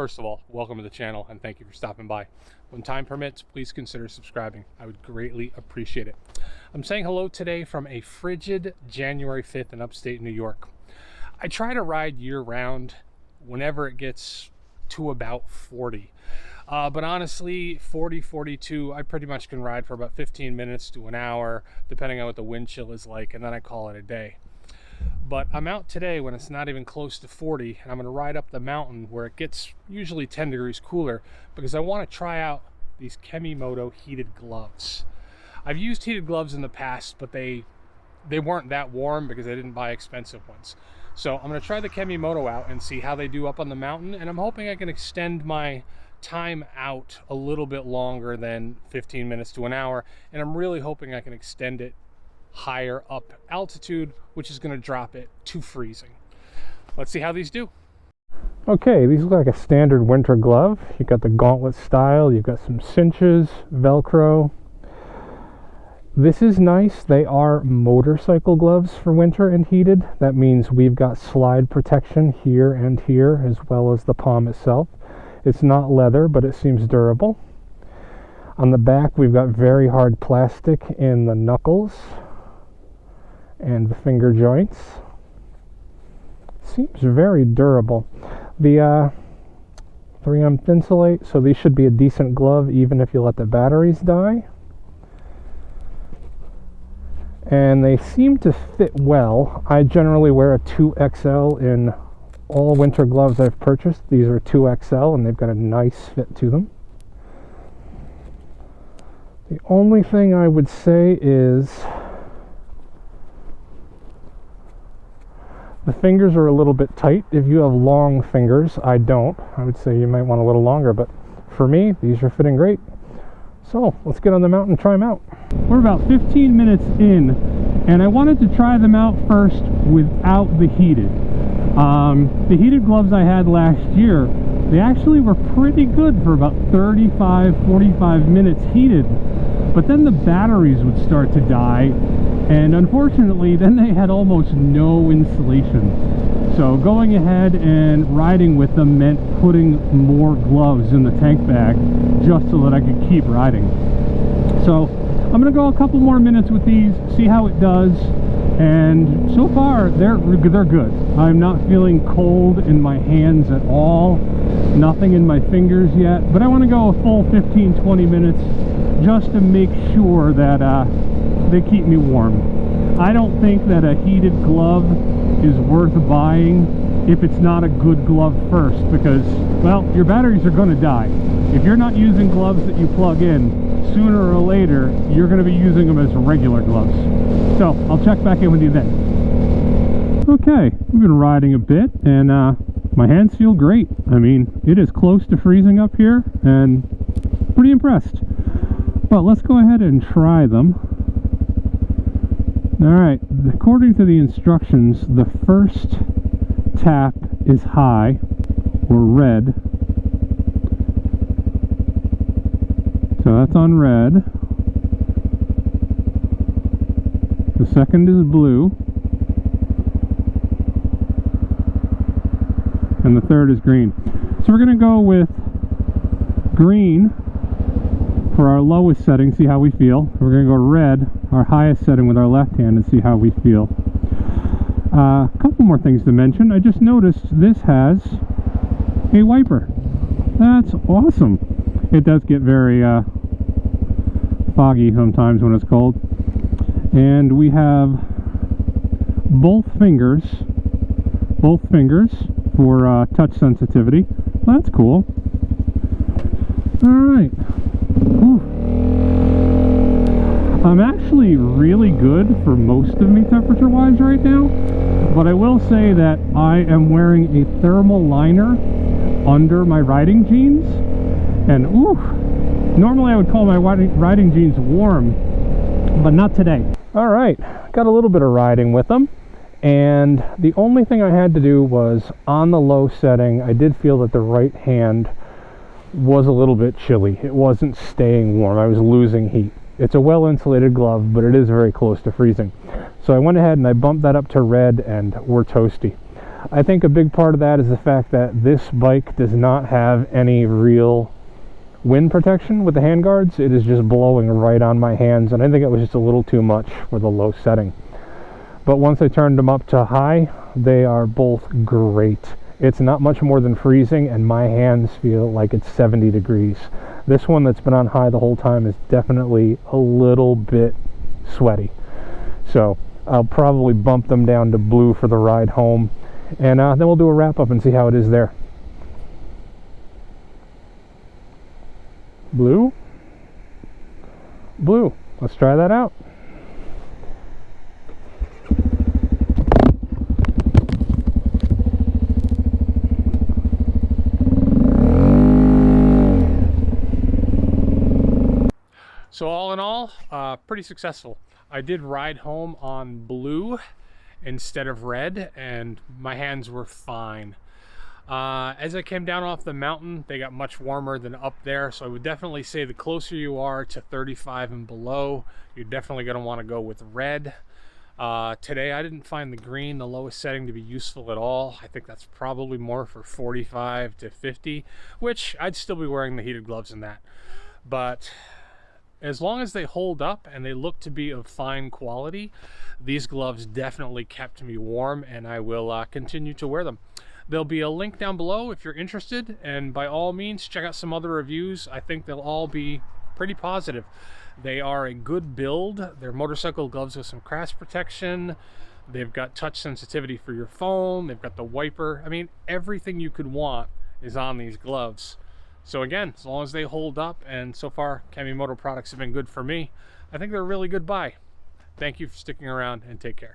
First of all, welcome to the channel and thank you for stopping by. When time permits, please consider subscribing. I would greatly appreciate it. I'm saying hello today from a frigid January 5th in upstate New York. I try to ride year-round whenever it gets to about 40. But honestly, 40, 42, I pretty much can ride for about 15 minutes to an hour, depending on what the wind chill is like, and then I call it a day. But I'm out today when it's not even close to 40, and I'm going to ride up the mountain where it gets usually 10 degrees cooler because I want to try out these Kemimoto heated gloves. I've used heated gloves in the past, but they weren't that warm because I didn't buy expensive ones. So I'm going to try the Kemimoto out and see how they do up on the mountain, and I'm hoping I can extend my time out a little bit longer than 15 minutes to an hour, and I'm really hoping I can extend it higher up altitude, which is going to drop it to freezing. Let's see how these do. Okay, these look like a standard winter glove. You've got the gauntlet style, you've got some cinches, Velcro. This is nice. They are motorcycle gloves for winter and heated. That means we've got slide protection here and here, as well as the palm itself. It's not leather, but it seems durable. On the back, we've got very hard plastic in the knuckles and the finger joints. Seems very durable. The 3M Thinsulate, so these should be a decent glove even if you let the batteries die. And they seem to fit well. I generally wear a 2XL in all winter gloves I've purchased. These are 2XL and they've got a nice fit to them. The only thing I would say is the fingers are a little bit tight. If you have long fingers, I don't. I would say you might want a little longer, but for me, these are fitting great. So let's get on the mountain and try them out. We're about 15 minutes in, and I wanted to try them out first without the heated. The heated gloves I had last year, they actually were pretty good for about 35-45 minutes heated, but then the batteries would start to die, and unfortunately then they had almost no insulation. So going ahead and riding with them meant putting more gloves in the tank bag just so that I could keep riding. So I'm gonna go a couple more minutes with these, see how it does, and so far they're good. I'm not feeling cold in my hands at all, nothing in my fingers yet, but I want to go a full 15-20 minutes just to make sure that they keep me warm. I don't think that a heated glove is worth buying if it's not a good glove first, because, well, your batteries are going to die. If you're not using gloves that you plug in, sooner or later you're going to be using them as regular gloves. So I'll check back in with you then. Okay, we've been riding a bit, and my hands feel great. I mean, it is close to freezing up here, and pretty impressed. Well, let's go ahead and try them. Alright, according to the instructions, the first tap is high, or red. So that's on red. The second is blue. And the third is green. So we're going to go with green for our lowest setting, see how we feel. We're going to go red, our highest setting, with our left hand and see how we feel. A couple more things to mention. I just noticed this has a wiper. That's awesome. It does get very foggy sometimes when it's cold. And we have both fingers for touch sensitivity. That's cool. Alright. I'm actually really good for most of me temperature wise right now, but I will say that I am wearing a thermal liner under my riding jeans, and normally I would call my riding jeans warm, but not today. Alright, got a little bit of riding with them, and the only thing I had to do was, on the low setting, I did feel that the right hand was a little bit chilly. It wasn't staying warm. I was losing heat. It's a well insulated glove, but it is very close to freezing. So I went ahead and I bumped that up to red, and we're toasty. I think a big part of that is the fact that this bike does not have any real wind protection with the handguards. It is just blowing right on my hands, and I think it was just a little too much for the low setting. But once I turned them up to high, they are both great. It's not much more than freezing, and my hands feel like it's 70 degrees. This one that's been on high the whole time is definitely a little bit sweaty. So I'll probably bump them down to blue for the ride home, and then we'll do a wrap up and see how it is there. Blue? Blue. Let's try that out. So all in all, pretty successful. I did ride home on blue instead of red, and my hands were fine. As I came down off the mountain, they got much warmer than up there, so I would definitely say the closer you are to 35 and below, you're definitely going to want to go with red. Today I didn't find the green, the lowest setting, to be useful at all. I think that's probably more for 45 to 50, which I'd still be wearing the heated gloves in that. But as long as they hold up and they look to be of fine quality, these gloves definitely kept me warm, and I will continue to wear them. There'll be a link down below if you're interested, and by all means check out some other reviews. I think they'll all be pretty positive. They are a good build. They're motorcycle gloves with some crash protection. They've got touch sensitivity for your phone. They've got the wiper. I mean, everything you could want is on these gloves. So again, as long as they hold up, and so far Kemimoto products have been good for me, I think they're a really good buy. Thank you for sticking around, and take care.